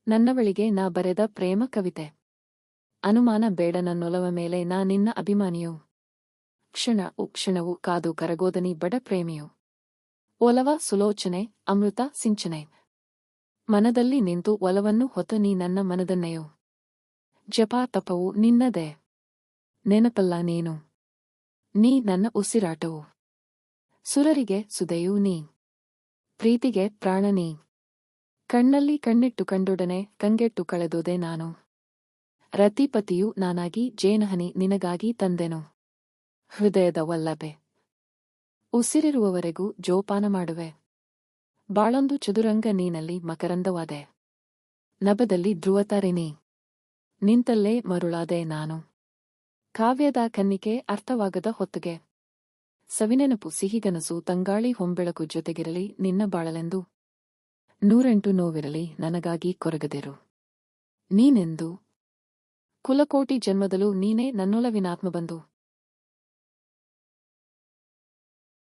ನನ್ನವಳಿಗೆ ನಾ ಬರೆದ ಪ್ರೇಮ ಕವಿತೆ. ಅನುಮಾನ ಬೇಡ ನನ್ನೊಲವ ಮೇಲೆ ನಾ ನಿನ್ನ ಅಭಿಮಾನಿಯು. ಕ್ಷಣವು ಕಾದು ಕರಗೋದನಿ ಬಡ ಪ್ರೇಮಿಯು. ಒಲವ ಸುಲೋಚನೆ ಅಮೃತ ಸಿಂಚನೆ. ಮನದಲ್ಲಿ ನಿಂತು ಒಲವನ್ನು ಹೊತ್ತ ನೀ ನನ್ನ ಮನದನ್ನೆಯು. ಜಪ ತಪವು ನಿನ್ನದೇ. ನೆನಪಲ್ಲ ನೀನು. ನೀ ನನ್ನ ಉಸಿರಾಟವು. ಸುರರಿಗೆ ಸುದೆಯೂ ನೀ. ಪ್ರೀತಿಗೆ ಪ್ರಾಣ ನೀ. ಕಣ್ಣಲ್ಲಿ ಕಣ್ಣಿಟ್ಟು ಕಂಡೊಡನೆ ಕಂಗೆಟ್ಟು ಕಳೆದೋದೆ ನಾನು. ರತಿಪತಿಯು ನಾನಾಗಿ ಜೇನಹನಿ ನಿನಗಾಗಿ ತಂದೆನು. ಹೃದಯದ ವಲ್ಲಭೆ. ಉಸಿರಿರುವವರೆಗೂ ಜೋಪಾನ ಮಾಡುವೆ. ಬಾಳೊಂದು ಚದುರಂಗ ನೀನಲ್ಲಿ ಮಕರಂದವಾದೆ. ನಭದಲ್ಲಿ ಧ್ರುವತಾರೆ ನೀ. ನಿಂತಲ್ಲೇ ಮರುಳಾದೆ ನಾನು. ಕಾವ್ಯದ ಕನ್ನಿಕೆ ಅರ್ಥವಾಗದ ಹೊತ್ತಿಗೆ. ಸವಿನೆನಪು ಸಿಹಿಗನಸು ತಂಗಾಳಿ ಹೊಂಬೆಳಕು ಜೊತೆಗಿರಲಿ ನಿನ್ನ ಬಾಳಲೆಂದು. 108 ನೋವಿರಲಿ ನನಗಾಗಿ ಕೊರಗದಿರು. ನೀನೆಂದು ಕುಲಕೋಟಿ ಜನ್ಮದಲ್ಲೂ ನೀನೇ ನನ್ನೊಲವಿನಾತ್ಮಬಂಧು.